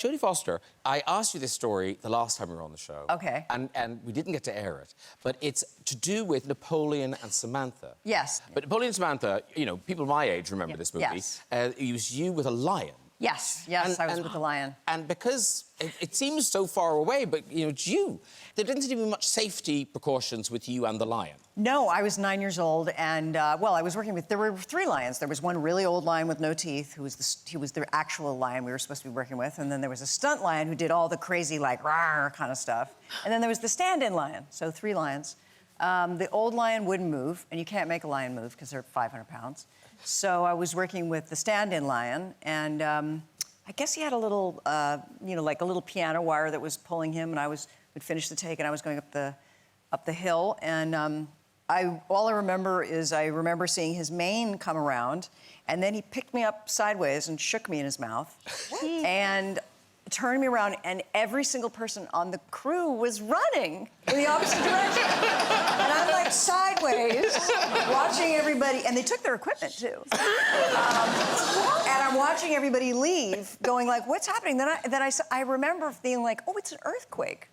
Jodie Foster, I asked you this story the last time we were on the show. Okay. And we didn't get to air it. But it's to do with Napoleon and Samantha. Yes. But Napoleon and Samantha, you know, people my age remember this movie. Yes. It was you with a lion. Yes, I was with the lion. And because it seems so far away, but, you know, it's you, there didn't seem to be much safety precautions with you and the lion. No, I was 9 years old, and, well, I was working with... There were 3 lions. There was one really old lion with no teeth, he was the actual lion we were supposed to be working with, and then there was a stunt lion who did all the crazy, like, rawr kind of stuff. And then there was the stand-in lion, so 3 lions. The old lion wouldn't move, and you can't make a lion move because they're 500 pounds. So I was working with the stand-in lion, and I guess he had a little, you know, like a little piano wire that was pulling him, and I would finish the take, and I was going up the hill, and all I remember is I remember seeing his mane come around, and then he picked me up sideways and shook me in his mouth, and turned me around, and every single person on the crew was running in the opposite direction. And I'm like sideways, watching everybody, and they took their equipment too. And I'm watching everybody leave, going like, what's happening? Then I remember being like, oh, it's an earthquake,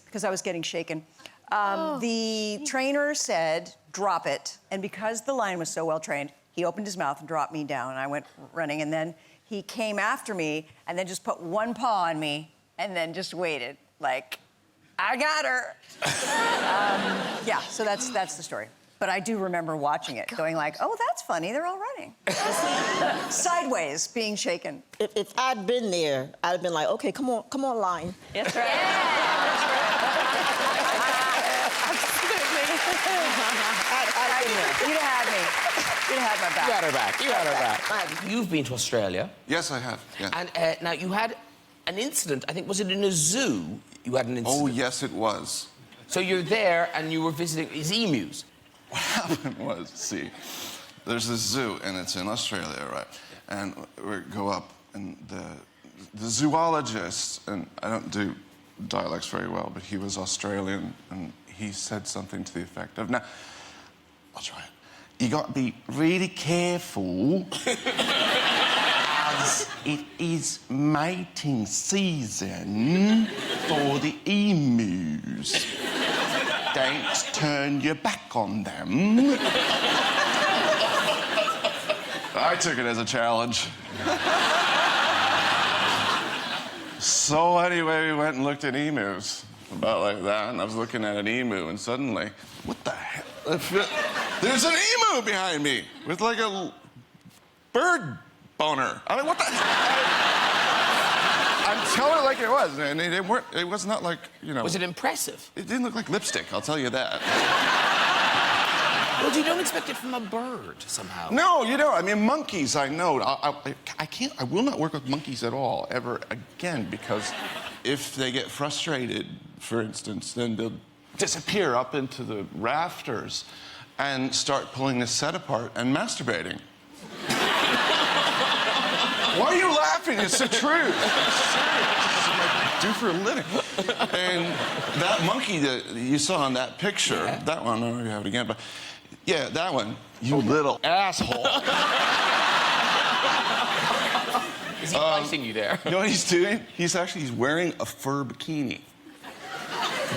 because I was getting shaken. The trainer said, drop it. And because the lion was so well trained, he opened his mouth and dropped me down, and I went running, and then he came after me and then just put one paw on me and then just waited, like, I got her. Yeah, so that's the story. But I do remember watching it, going like, oh, that's funny, they're all running. Sideways, being shaken. If I'd been there, I'd have been like, okay, come on, lion. That's right. You'd have had me. You'd have had my back. You had her back. You had her back. You've been to Australia. Yes, I have. Yeah. And now you had an incident. I think, was it in a zoo? You had an incident. Oh, yes, it was. So you're there and you were visiting these emus. What happened was, see, there's this zoo and it's in Australia, right? And we go up and the zoologist, and I don't do dialects very well, but he was Australian and he said something to the effect of, now, I'll try it. You got to be really careful as it is mating season for the emus. Don't turn your back on them. I took it as a challenge. So anyway, we went and looked at emus, about like that, and I was looking at an emu, and suddenly, what the hell? There's an emu behind me with like a bird boner. I mean, what the? I'm telling it like it was, and it was not like, you know. Was it impressive? It didn't look like lipstick, I'll tell you that. Well, you don't expect it from a bird somehow. No, you don't. I mean, monkeys, I know. I will not work with monkeys at all, ever again, because if they get frustrated, for instance, then they'll disappear up into the rafters and start pulling the set apart and masturbating. Why are you laughing? It's the truth. It's serious. This is what I do for a living. And that monkey that you saw in that picture, that one, I don't know if you have it again, but yeah, that one, you little asshole. Is he biting you there? You know what he's doing? He's wearing a fur bikini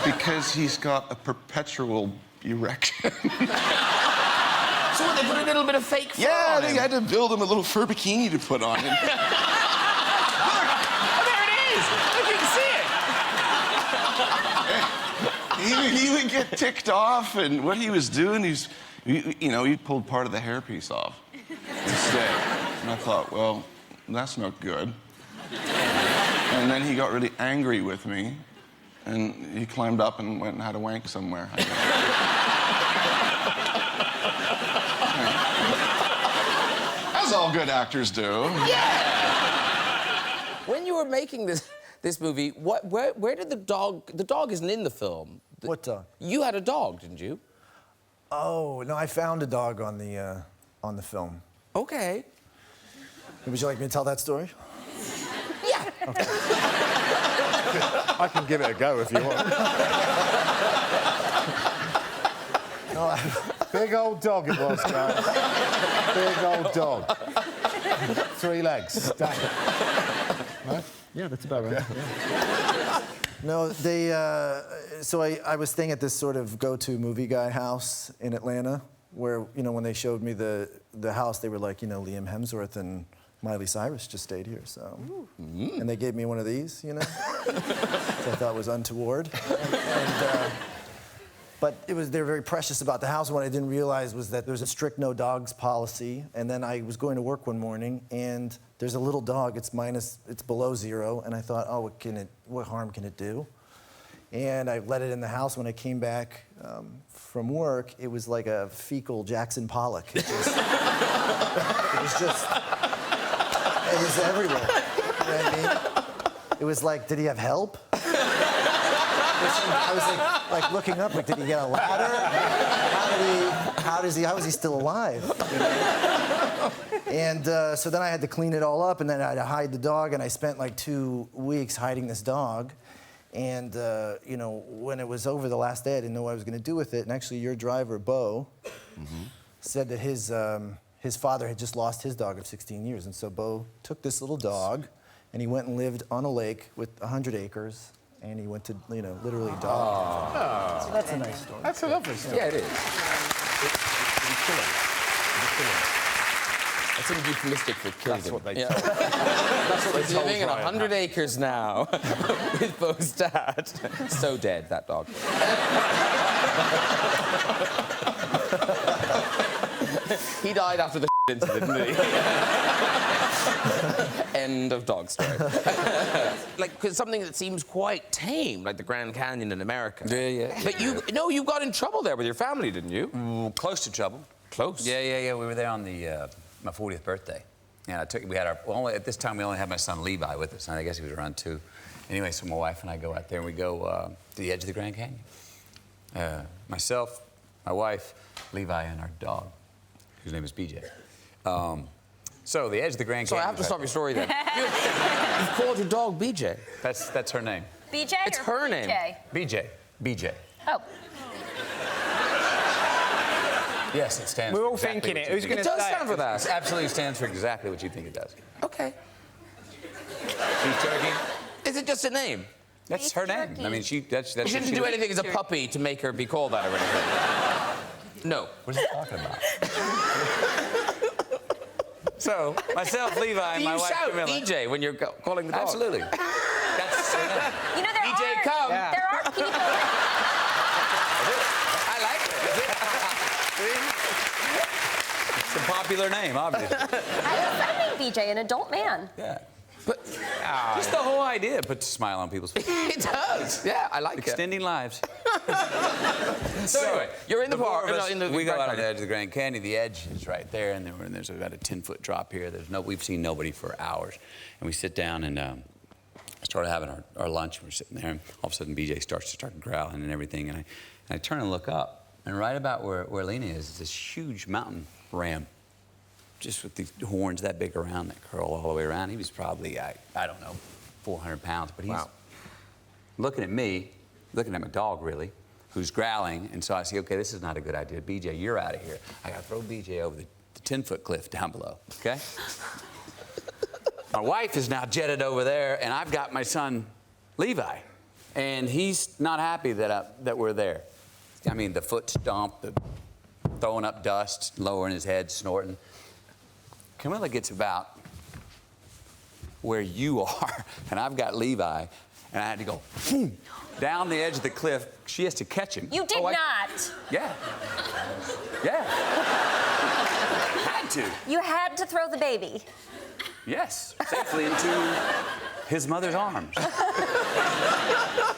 because he's got a perpetual erection. So what, they put a little bit of fake fur on they him? had to build him a little fur bikini to put on him. Oh, there it is! Look, you can see it! He would get ticked off, and what he was doing, he pulled part of the hairpiece off instead. And I thought, well, that's not good. And then he got really angry with me, and he climbed up and went and had a wank somewhere. As all good actors do. Yeah! When you were making this movie, where did the dog isn't in the film. What dog? You had a dog, didn't you? Oh, no, I found a dog on the film. Okay. Would you like me to tell that story? Yeah. Okay. I can give it a go if you want. No, big old dog it was, guys. Big old dog. 3 legs. No? Yeah, that's about right. No, they. So I was staying at this sort of go-to movie guy house in Atlanta, where when they showed me the house, they were like, Liam Hemsworth and Miley Cyrus just stayed here, so. And they gave me one of these, which I thought was untoward. But they're very precious about the house. What I didn't realize was that there's a strict no dogs policy. And then I was going to work one morning, and there's a little dog. It's below 0. And I thought, oh, what harm can it do? And I let it in the house. When I came back from work, it was like a fecal Jackson Pollock. It was everywhere. You know what I mean? It was like, did he have help? I was like looking up, like, did he get a ladder? How is he still alive? And so then I had to clean it all up, and then I had to hide the dog, and I spent like 2 weeks hiding this dog. And when it was over the last day, I didn't know what I was going to do with it. And actually, your driver, Bo, said that his father had just lost his dog of 16 years, and so Bo took this little dog, and he went and lived on a lake with 100 acres. And he went to, literally dog. Oh. So that's a nice story. That's a lovely story. Yeah, it is. That's a euphemistic for killing. That's what they told. That's what they He's told living in Ryan. 100 acres now with Bo's dad. So dead, that dog. He died after the incident, didn't he? End of dog story. Cause something that seems quite tame, like the Grand Canyon in America. Yeah. But you got in trouble there with your family, didn't you? Close to trouble. Close. Yeah. We were there on my 40th birthday, and at this time we only had my son Levi with us, and I guess he was around 2. Anyway, so my wife and I go out there, and we go to the edge of the Grand Canyon. Myself, my wife, Levi, and our dog, whose name is BJ. So the edge of the Grand Canyon. So I have to stop your story then. You've called your dog BJ. That's her name. BJ It's or her name. BJ? BJ. Oh. Yes, it stands. We're for all exactly thinking what it. you Who's think going It to does say stand for that. It absolutely stands for exactly what you think it does. Okay. Beef jerky. Is it just a name? That's Beef her name. jerky. I mean, that's. You shouldn't do anything as a puppy to make her be called that or anything. No. What is he talking about? So, myself, Levi, and Do my you wife, shout Camilla. DJ when you're calling the dog? Absolutely. That's her name. You know, BJ, come. There are people. I like it. It's a popular name, obviously. I have a friend named BJ, an adult man. Yeah. But Just the whole idea puts a smile on people's faces. it does. Yeah, I like it. Extending lives. So anyway, you're in the four park. of us, we go Grand out on the Canyon. edge of the Grand Canyon. The edge is right there, and there's about a 10-foot drop here. We've seen nobody for hours. And we sit down and started having our lunch. And we're sitting there, and all of a sudden BJ starts growling and everything. And I turn and look up, and right about where Lena is this huge mountain ram, just with the horns that big around that curl all the way around. He was probably, I don't know, 400 pounds. But he's looking at me, looking at my dog, really, who's growling. And so I say, okay, this is not a good idea. BJ, you're out of here. I got to throw BJ over the 10-foot cliff down below, okay? My wife is now jetted over there, and I've got my son, Levi. And he's not happy that we're there. I mean, the foot stomp, the throwing up dust, lowering his head, snorting. Camilla gets about where you are, and I've got Levi, and I had to go boom, down the edge of the cliff. She has to catch him. You did not. Yeah. Yeah. Had to. You had to throw the baby. Yes, safely into his mother's arms.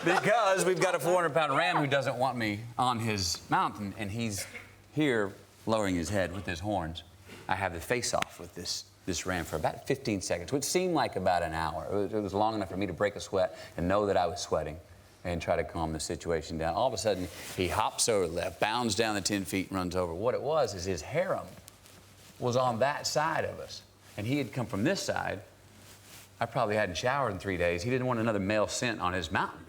Because we've got a 400-pound ram who doesn't want me on his mountain, and he's here lowering his head with his horns. I have the face-off with this ram for about 15 seconds, which seemed like about an hour. It was long enough for me to break a sweat and know that I was sweating and try to calm the situation down. All of a sudden, he hops over the left, bounds down the 10 feet, and runs over. What it was is his harem was on that side of us, and he had come from this side. I probably hadn't showered in 3 days. He didn't want another male scent on his mountain.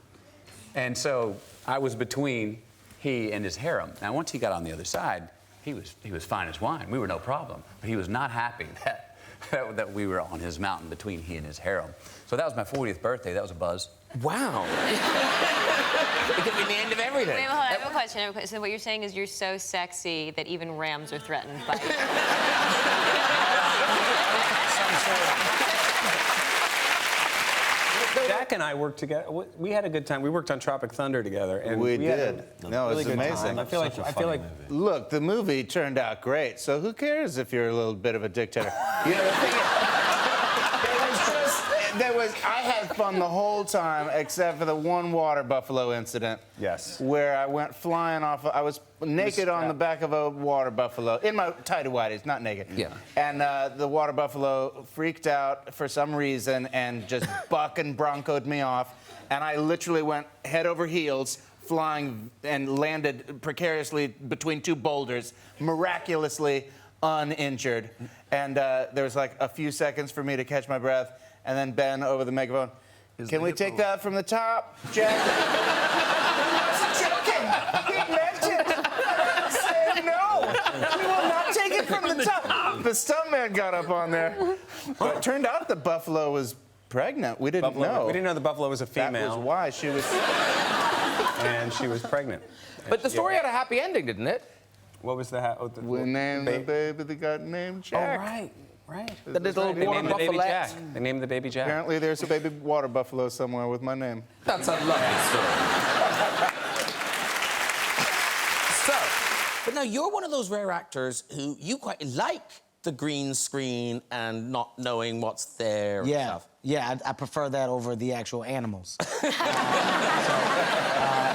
And so I was between he and his harem. Now, once he got on the other side, he was fine as wine. We were no problem. But he was not happy that we were on his mountain between he and his harem. So that was my 40th birthday. That was a buzz. Wow. It could be the end of everything. Wait, hold on. I have a question. So what you're saying is you're so sexy that even rams are threatened by you. Jack and I worked together. We had a good time. We worked on Tropic Thunder together. And We had did. a No, it was really good amazing. time. I feel like Look, the movie turned out great, so who cares if you're a little bit of a dictator? You know, the thing is, I had fun the whole time except for the one water buffalo incident. Yes. Where I went flying off, I was naked on the back of a water buffalo, in my tighty-whities, not naked. Yeah. And the water buffalo freaked out for some reason and just buck and broncoed me off. And I literally went head over heels, flying and landed precariously between two boulders, miraculously uninjured. And there was like a few seconds for me to catch my breath. And then Ben over the megaphone, can we take that from the top, Jack? I was joking. He meant it. I said no. We will not take it from the top. The stuntman got up on there. But it turned out the buffalo was pregnant. We didn't know. We didn't know the buffalo was a female. That was why she was. And she was pregnant. But the story had a happy ending, didn't it? What was the... We named the baby that got named Jack. Oh, right. The little They water named the baby buffalo. Jack. They named the baby Jack. Apparently there's a baby water buffalo somewhere with my name. That's a lovely story. So, but now you're one of those rare actors who you quite like the green screen and not knowing what's there and Yeah, stuff. yeah, I prefer that over the actual animals.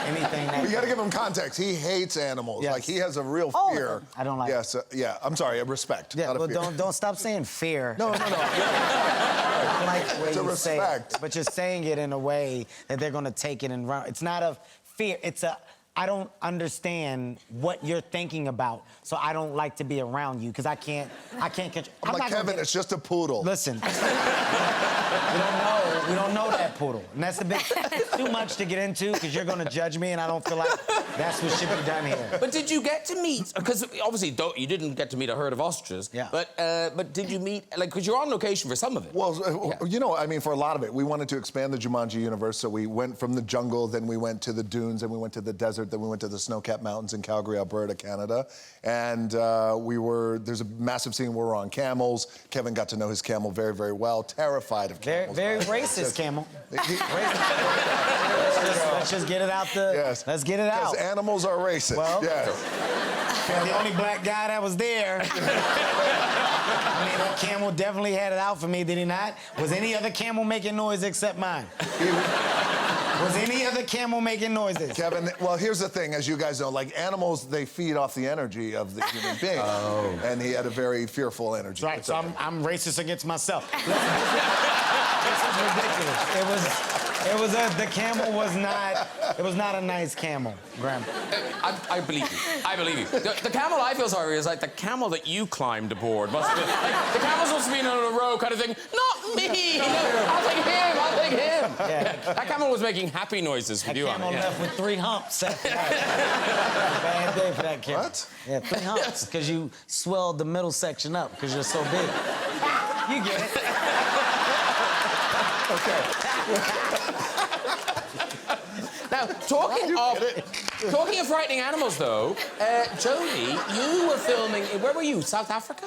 Anything that... You got to give him context. He hates animals. Yes. Like he has a real All of fear. them. I don't like Yes, yeah. I'm sorry. Respect. Yeah, not a well, fear. don't stop saying fear. No. I like the way It's a you say respect. it, but you're saying it in a way that they're gonna take it and run. It's not a fear. It's a I don't understand what you're thinking about, so I don't like to be around you because I can't control. I'm like, Kevin, it's just a poodle. Listen, we don't know that poodle, and that's too much to get into because you're gonna judge me, and I don't feel like that's what should be done here. But did you get to meet? Because obviously you didn't get to meet a herd of ostriches. Yeah. But did you meet? Like, because you're on location for some of it. Well, you know, I mean, for a lot of it, we wanted to expand the Jumanji universe, so we went from the jungle, then we went to the dunes, then we went to the desert, then we went to the snow-capped mountains in Calgary, Alberta, Canada. And there's a massive scene where we're on camels. Kevin got to know his camel very, very well, terrified of camels. Very racist camel. Let's just get it out the... Yes. Let's get it out. Because animals are racist. Well, yes. the only black guy that was there. I mean, that camel definitely had it out for me, did he not? Was any other camel making noise except mine? Was any other camel making noises? Kevin, well, here's the thing, as you guys know, like animals, they feed off the energy of the human being. Oh. And he had a very fearful energy. Right, so I'm racist against myself. This is ridiculous. The camel was not a nice camel, Graham. I believe you. I believe you. The camel I feel sorry is like the camel that you climbed aboard. Must have been, like, the camel's supposed to be in a row kind of thing. Not me! I'll take him! I'll take him! Yeah. That camel was making happy noises for That you, camel Anna. left with 3 humps. Bad day for that camel. What? Yeah, 3 humps, because you swelled the middle section up, because you're so big. You get it. Okay. Now, talking of frightening animals, though, Jodie, you were filming... Where were you? South Africa?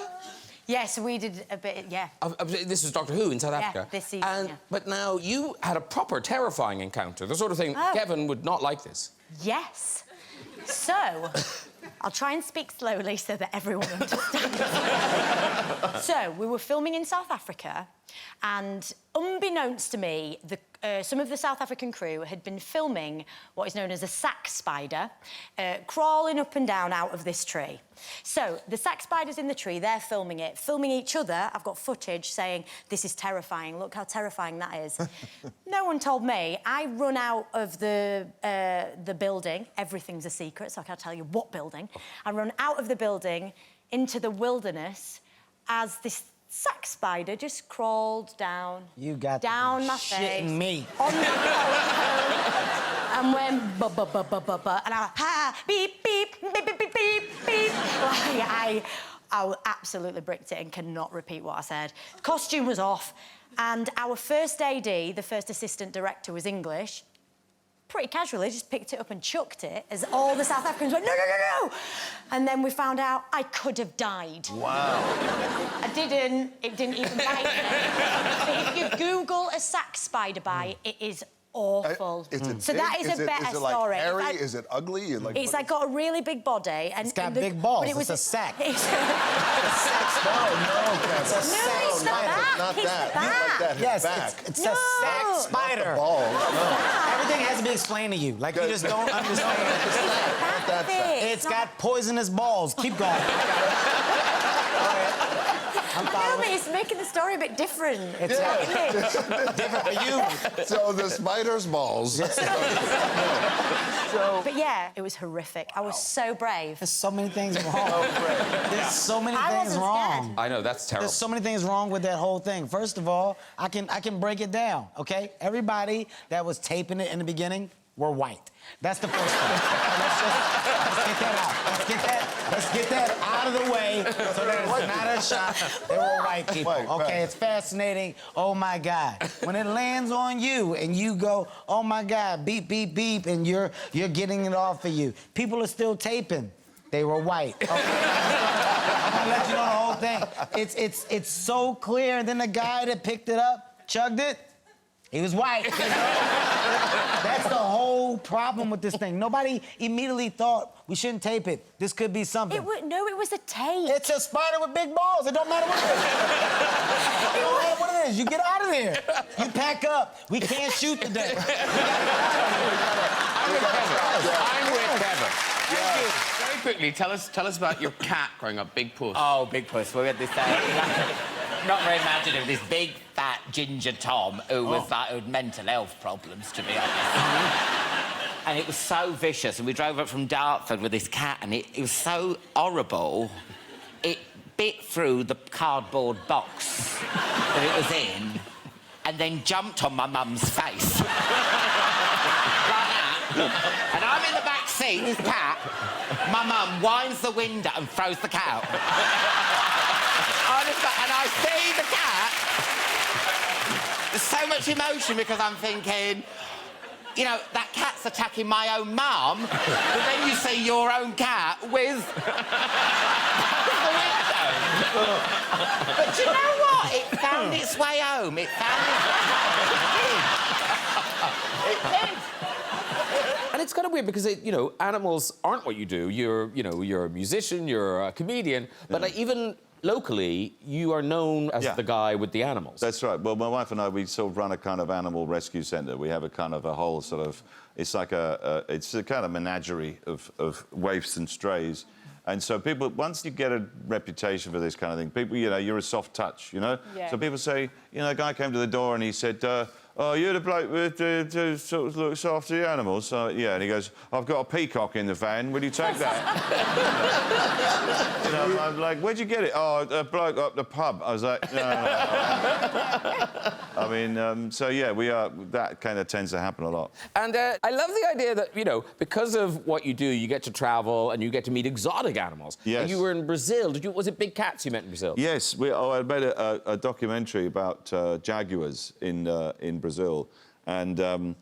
Yes, we did a bit, yeah. This was Doctor Who in South Africa. this season, yeah. But now you had a proper terrifying encounter. The sort of thing Kevin would not like this. Yes. So, I'll try and speak slowly so that everyone understands. So, we were filming in South Africa, and unbeknownst to me, some of the South African crew had been filming what is known as a sack spider, crawling up and down out of this tree. So, the sack spider's in the tree, they're filming it, filming each other. I've got footage saying, this is terrifying, look how terrifying that is. No one told me. I run out of the building. Everything's a secret, so I can't tell you what building. I run out of the building into the wilderness as this sack spider just crawled down. You got down my shitting face. Me. On my and went ba-ba-ba-ba-ba-ba, and I went, ha, beep, beep, beep, beep, beep, beep, beep. Like, I absolutely bricked it and cannot repeat what I said. Costume was off, and our first AD, the first assistant director, was English. Pretty casually, just picked it up and chucked it as all the South Africans went, no, no, no, no! And then we found out I could have died. Wow. I didn't. It didn't even bite me. But if you Google a sack spider bite, it is awful. So that is a better is it like story. hairy? Is it ugly? It's like got a really big body. And It's got big balls. but it was It's a sack. It's No, It's a No, sack it's the spider. back. not It's that. the You like back. that, his Yes, back. it's a No. sack Not the spider. Balls, no. Everything has to be explained to you. Like, you just don't understand. Back that bit. It's got poisonous balls. Keep going. I'm I know, following. but it's making the story a bit different. It's different for you. So the spider's balls. But yeah, it was horrific. I was so brave. There's so many things wrong. There's so many I things wasn't wrong. scared. I know, that's terrible. There's so many things wrong with that whole thing. First of all, I can break it down, okay? Everybody that was taping it in the beginning were white. That's the first thing. Let's get that out. Let's get that out of the way so that it's not a shot. They were white people. Right, Okay, right. it's fascinating. Oh my God. When it lands on you and you go, oh my God, beep, beep, beep, and you're getting it off of you. People are still taping. They were white. Okay. I'm gonna let you know the whole thing. It's so clear. And then the guy that picked it up, chugged it, he was white. That's the whole problem with this thing. Nobody immediately thought we shouldn't tape it. This could be something. No, it was a tape. It's a spider with big balls. It don't matter what it is. It don't matter what it is. You get out of there. You pack up. We can't shoot today. I'm with Kevin. Thank you. Very quickly, tell us about your cat growing up, Big Puss. Oh, Big Puss. We had this not very imaginative, this big, fat, ginger Tom who was like, who had mental health problems, to be honest. And it was so vicious. And we drove up from Dartford with this cat, and it was so horrible. It bit through the cardboard box that it was in, and then jumped on my mum's face. Like that. And I'm in the back seat, this cat. My mum winds the window and throws the cat out. And I see the cat. There's so much emotion because I'm thinking, you know, that cat's attacking my own mum, but then you see your own cat with the window. But do you know what? It found its way home. It found its way home. It did. And it's kind of weird because, animals aren't what you do. You're a musician, you're a comedian, but like, even locally, you are known as the guy with the animals. That's right. Well, my wife and I, we sort of run a kind of animal rescue centre. We have a kind of a whole sort of, it's like it's a kind of menagerie of waifs and strays. And so people, once you get a reputation for this kind of thing, people, you're a soft touch, Yeah. So people say, a guy came to the door and he said, oh, you're the bloke who sort of looks after the animals? Yeah, and he goes, I've got a peacock in the van, will you take that? I'm like, where'd you get it? Oh, a bloke up the pub. I was like, no. I mean, so yeah, that kind of tends to happen a lot. And I love the idea that, because of what you do, you get to travel and you get to meet exotic animals. Yes. And you were in Brazil. Was it big cats you met in Brazil? Yes, I made a documentary about jaguars in Brazil, and it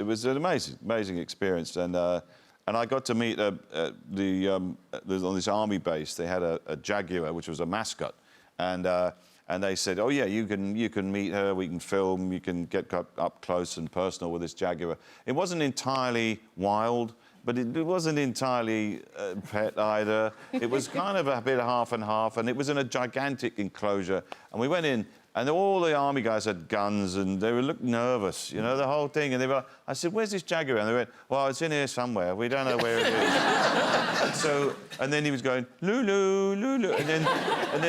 was an amazing experience, and I got to meet on this army base. They had a jaguar, which was a mascot, and they said, oh yeah, you can meet her, we can film, you can get up close and personal with this jaguar. It wasn't entirely wild, but it wasn't entirely pet either. It was kind of a bit half and half, and it was in a gigantic enclosure. And we went in, and all the army guys had guns, and they looked nervous, the whole thing. And they were like, I said, where's this jaguar? And they went, well, it's in here somewhere. We don't know where it is. And then he was going, Lulu, Lulu. And then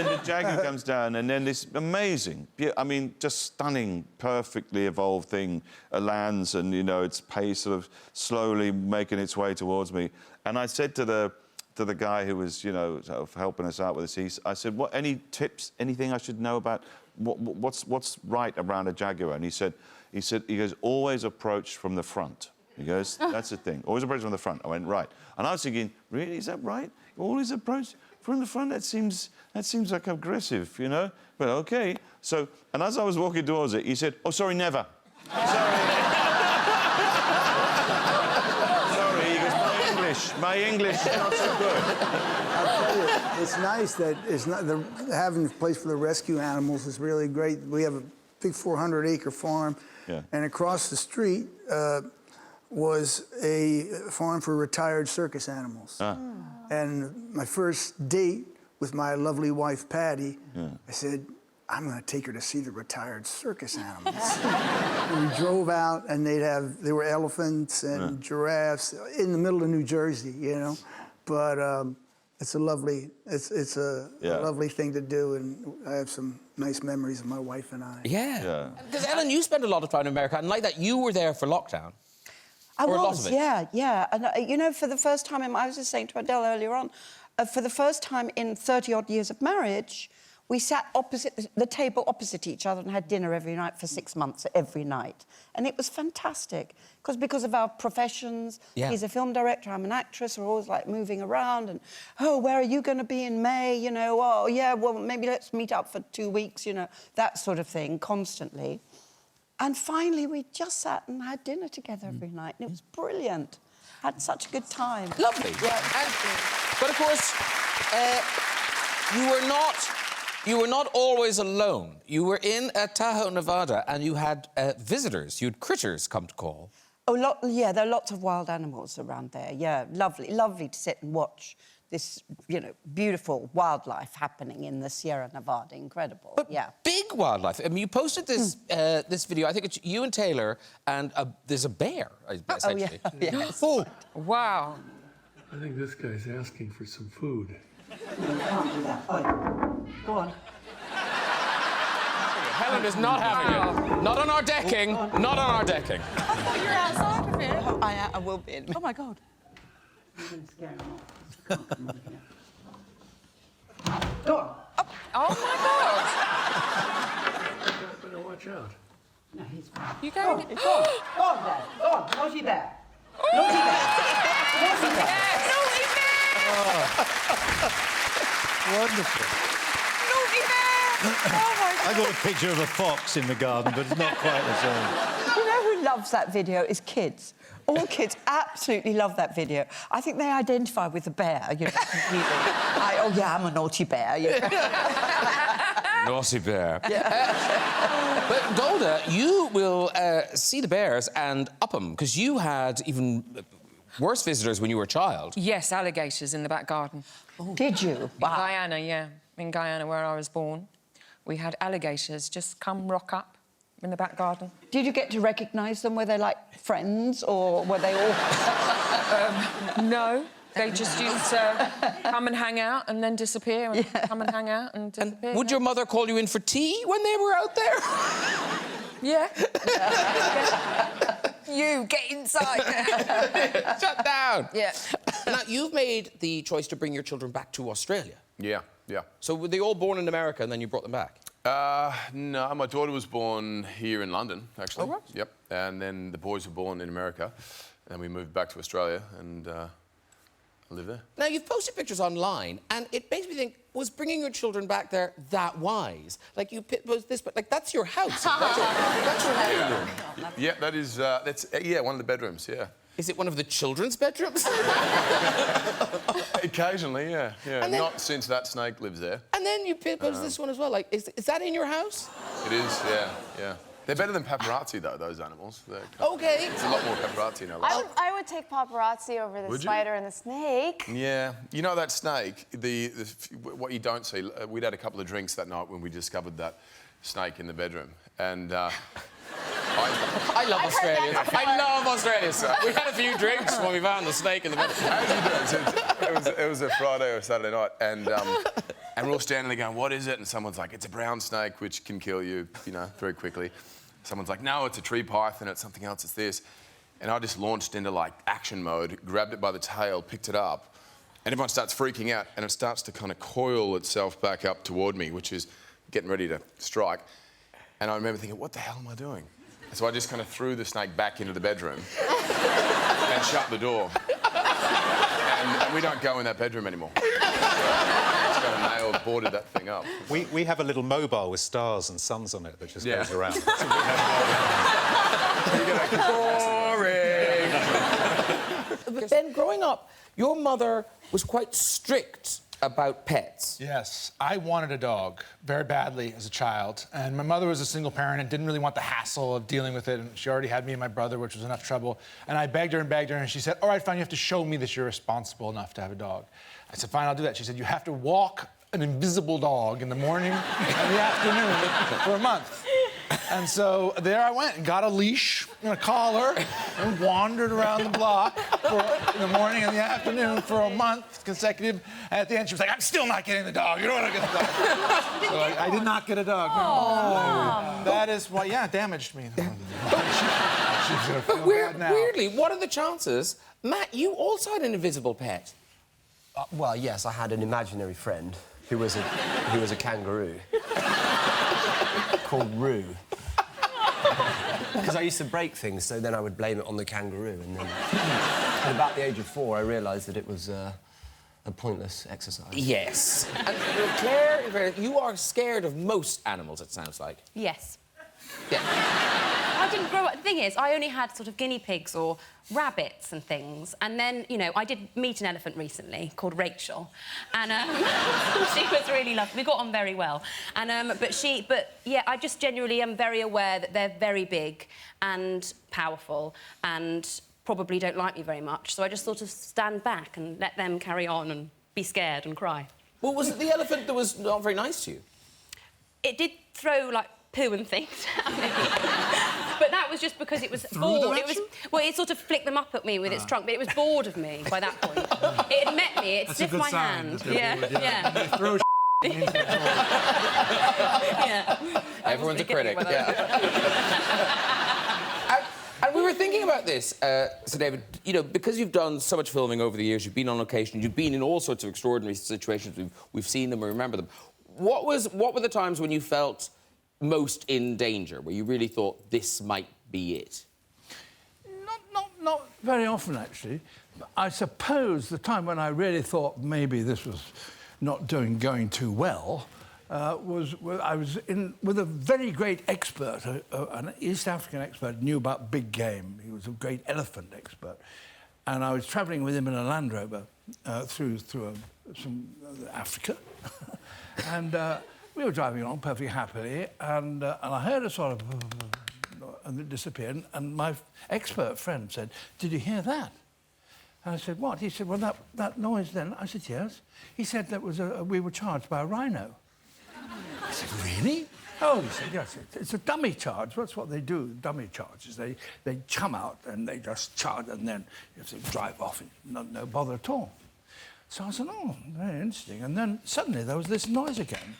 the jaguar comes down, and then this amazing, just stunning, perfectly evolved thing lands, and, its pace sort of slowly making its way towards me. And I said to the guy who was, sort of helping us out with this, I said, what, any tips, anything I should know about what's right around a jaguar? And he goes, always approach from the front. He goes, that's the thing, always approach from the front. I went, right. And I was thinking, really, is that right? Always approach from the front, that seems like aggressive, you know? But okay. So, and as I was walking towards it, he said, "Oh, sorry, never." Sorry. Sorry, he goes, my English is not so good. I'll tell you, it's nice that having a place for the rescue animals is really great. We have a big 400-acre farm, and across the street was a farm for retired circus animals. And my first date with my lovely wife, Patty, I said, I'm going to take her to see the retired circus animals. And we drove out, and there were elephants and giraffes in the middle of New Jersey, you know. But it's a lovely thing to do, and I have some nice memories of my wife and I. Yeah. Because Ellen, you spent a lot of time in America, and like that, you were there for lockdown. I or was, a lot of it. yeah. And, you know, for the first time, I was just saying to Adele earlier on, for the first time in 30-odd years of marriage, we sat opposite the table opposite each other and had dinner every night for 6 months, every night. And it was fantastic, because of our professions. He's a film director, I'm an actress, we're always, like, moving around and, oh, where are you going to be in May? You know, oh, yeah, well, maybe let's meet up for 2 weeks, you know, that sort of thing, constantly. And finally, we just sat and had dinner together every night, and it was brilliant. Had such a good time. Lovely. Yeah. But of course, you were not always alone. You were in Tahoe, Nevada, and you had visitors. You had critters come to call. Oh, yeah, there are lots of wild animals around there. Yeah, lovely to sit and watch this, you know, beautiful wildlife happening in the Sierra Nevada. Incredible. But big wildlife. I mean, you posted this this video. I think it's you and Taylor, and there's a bear, essentially. Oh, yeah. Yes. Oh, wow. I think this guy's asking for some food. You can't do that. Oh, go on. Helen is not having it. Not on our decking. Not on our decking. I thought you were outside of it. Oh, I will be. Oh, my God. I'm going to scare him off. Go on. Oh, my God. Better watch out. No, he's You going? Go on, Dad. Go on. Naughty bear. Naughty bear. Naughty bear. Naughty bear. Wonderful. Naughty bear. Oh, my God. I got a picture of a fox in the garden, but it's not quite the same. You know who loves that video is kids. All kids absolutely love that video. I think they identify with the bear, you know, completely. Oh, yeah, I'm a naughty bear. You know? Naughty bear. But Golda, you will see the bears and up them, because you had even worse visitors when you were a child. Yes, alligators in the back garden. Oh. Did you? Wow. In Guyana, yeah. In Guyana, where I was born, we had alligators just come rock up in the back garden. Did you get to recognise them? Were they, like, friends, or were they all... No. They just used to come and hang out and then disappear and come and hang out and disappear. Would your mother call you in for tea when they were out there? Yeah. You, get inside. Shut down. Yeah. Now, you've made the choice to bring your children back to Australia. Yeah. So were they all born in America and then you brought them back? No, my daughter was born here in London, actually. Oh, right. Yep. And then the boys were born in America. And we moved back to Australia and I live there. Now, you've posted pictures online, and it makes me think, was bringing your children back there that wise? Like, you post this, but, like, that's your house. That's your living room. Yeah, that is, that's one of the bedrooms, yeah. Is it one of the children's bedrooms? Occasionally, yeah. And then, not since that snake lives there. And then you post this one as well. Like, is that in your house? It is, yeah. They're better than paparazzi, though, those animals. Okay. It's a lot more paparazzi in LA. I would take paparazzi over the spider and the snake. Yeah. You know that snake, what you don't see, we'd had a couple of drinks that night when we discovered that snake in the bedroom. And I love Australia. I love Australia, sir. We had a few drinks when we found the snake in the bedroom. It was a Friday or a Saturday night, and we're all standing there going, what is it? And someone's like, it's a brown snake, which can kill you, you know, very quickly. Someone's like, no, it's a tree python, it's something else, it's this. And I just launched into, like, action mode, grabbed it by the tail, picked it up, and everyone starts freaking out, and it starts to kind of coil itself back up toward me, which is getting ready to strike. And I remember thinking, what the hell am I doing? So I just kind of threw the snake back into the bedroom and shut the door. And we don't go in that bedroom anymore. a nail boarded that thing up. We have a little mobile with stars and suns on it that just goes around. Boring. But Ben, growing up, your mother was quite strict about pets. Yes, I wanted a dog very badly as a child, and my mother was a single parent and didn't really want the hassle of dealing with it, and she already had me and my brother, which was enough trouble, and I begged her, and she said, all right, fine, you have to show me that you're responsible enough to have a dog. I said, fine, I'll do that. She said, you have to walk an invisible dog in the morning and the afternoon for a month. And so there I went and got a leash and a collar and wandered around the block in the morning and the afternoon for a month consecutive. And at the end, she was like, I'm still not getting the dog. You don't want to get the dog. So I did not get a dog. No. That is why, it damaged me. But weirdly, what are the chances, Matt, you also had an invisible pet? Well, yes, I had an imaginary friend who was a kangaroo. Called Roo. Because I used to break things, so then I would blame it on the kangaroo. And then, at about the age of 4, I realised that it was a pointless exercise. Yes. And Claire, you are scared of most animals, it sounds like. Yes. Yeah. I didn't grow up... The thing is, I only had sort of guinea pigs or rabbits and things. And then, you know, I did meet an elephant recently called Rachel. And she was really lovely. We got on very well. And, but, yeah, I just genuinely am very aware that they're very big and powerful and probably don't like me very much. So I just sort of stand back and let them carry on and be scared and cry. Well, was it the elephant that was not very nice to you? It did throw, like, poo and things at me. But that was just because it was bored. It sort of flicked them up at me with its trunk, but it was bored of me by that point. It had met me, it sniffed my hand. Yeah. Throw Yeah. Everyone's a critic, And we were thinking about this, so David, you know, because you've done so much filming over the years, you've been on location, you've been in all sorts of extraordinary situations, we've seen them, we remember them. What were the times when you felt most in danger, where you really thought this might be it? Not very often, actually. I suppose the time when I really thought maybe this was not going too well was I was with a very great expert, an East African expert, knew about big game. He was a great elephant expert. And I was travelling with him in a Land Rover through some Africa. And we were driving along perfectly happily, and I heard a sort of... and it disappeared, and my expert friend said, did you hear that? And I said, what? He said, well, that noise then. I said, yes. He said that was we were charged by a rhino. I said, really? Oh, he said, yes, it's a dummy charge. That's what they do, dummy charges. They come out and they just charge, and then if they drive off, no bother at all. So I said, oh, very interesting. And then suddenly there was this noise again.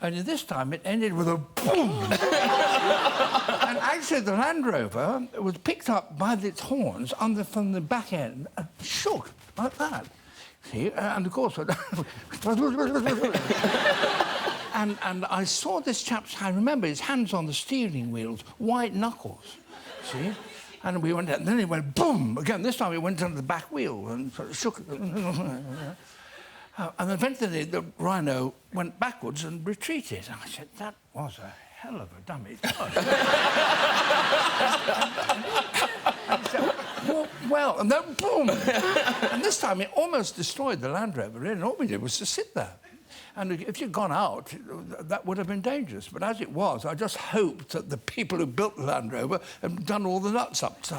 And this time it ended with a boom. And actually the Land Rover was picked up by its horns from the back end and shook like that. See? And of course... and I saw this chap's hand. Remember, his hands on the steering wheels, white knuckles. See? And we went, and then it went boom again. This time it went under the back wheel and sort of shook it. And eventually the rhino went backwards and retreated. And I said, that was a hell of a dummy charge. well, and then boom. And this time it almost destroyed the Land Rover, really. And all we did was to sit there. And if you'd gone out, that would have been dangerous. But as it was, I just hoped that the people who built the Land Rover had done all the nuts up. So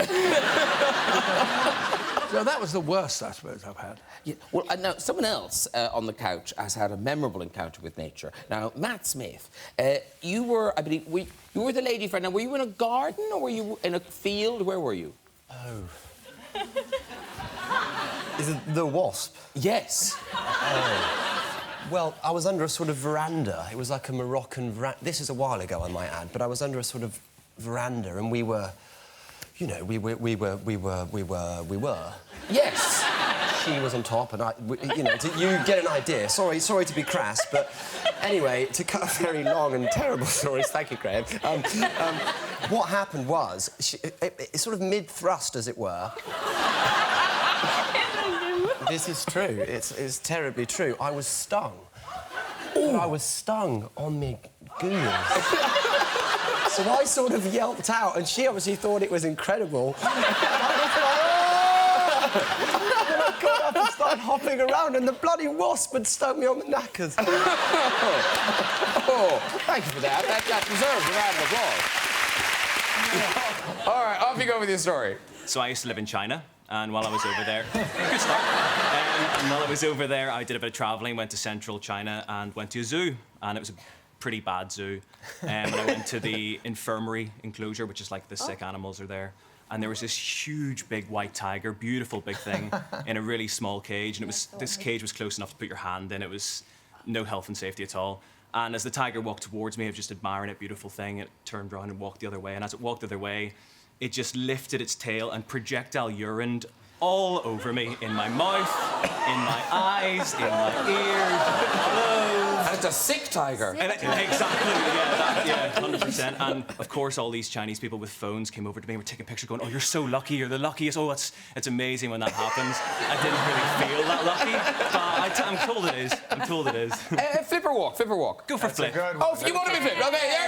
that was the worst, I suppose, I've had. Yeah. Well, now, someone else on the couch has had a memorable encounter with nature. Now, Matt Smith, you were, I believe, you were the lady friend. Now, were you in a garden or were you in a field? Where were you? Oh. Is it the wasp? Yes. Oh. Well, I was under a sort of veranda. It was like a Moroccan veranda. This is a while ago, I might add, but I was under a sort of veranda, and we were, you know, we were. Yes. She was on top, and you know, you get an idea. Sorry to be crass, but anyway, to cut a very long and terrible story. Thank you, Graham. What happened was, it's sort of mid-thrust, as it were. This is true. It's terribly true. I was stung. but I was stung on me gooners. So I sort of yelped out, and she obviously thought it was incredible. And I got up and started hopping around, and the bloody wasp had stung me on the knackers. Oh, thank you for that. That deserves a round of applause. All right, off you go with your story. So I used to live in China, and while I was over there... Good start. And while I was over there, I did a bit of travelling, went to central China and went to a zoo, and it was a pretty bad zoo. And I went to the infirmary enclosure, which is like the sick animals are there. And there was this huge, big white tiger, beautiful big thing, in a really small cage. And this cage was close enough to put your hand in. It was no health and safety at all. And as the tiger walked towards me, I was just admiring it, beautiful thing. It turned around and walked the other way. And as it walked the other way, it just lifted its tail and projectile urined all over me, in my mouth, in my eyes, in my ears, clothes. And it's a sick tiger. And exactly, yeah, 100%. And of course, all these Chinese people with phones came over to me and were taking pictures, going, "Oh, you're so lucky, you're the luckiest. Oh, it's amazing when that happens." I didn't really feel that lucky, but I'm told it is. I'm told it is. Flip or walk? Flip or walk? Go for flip. Oh, you want to be flipped? Okay, there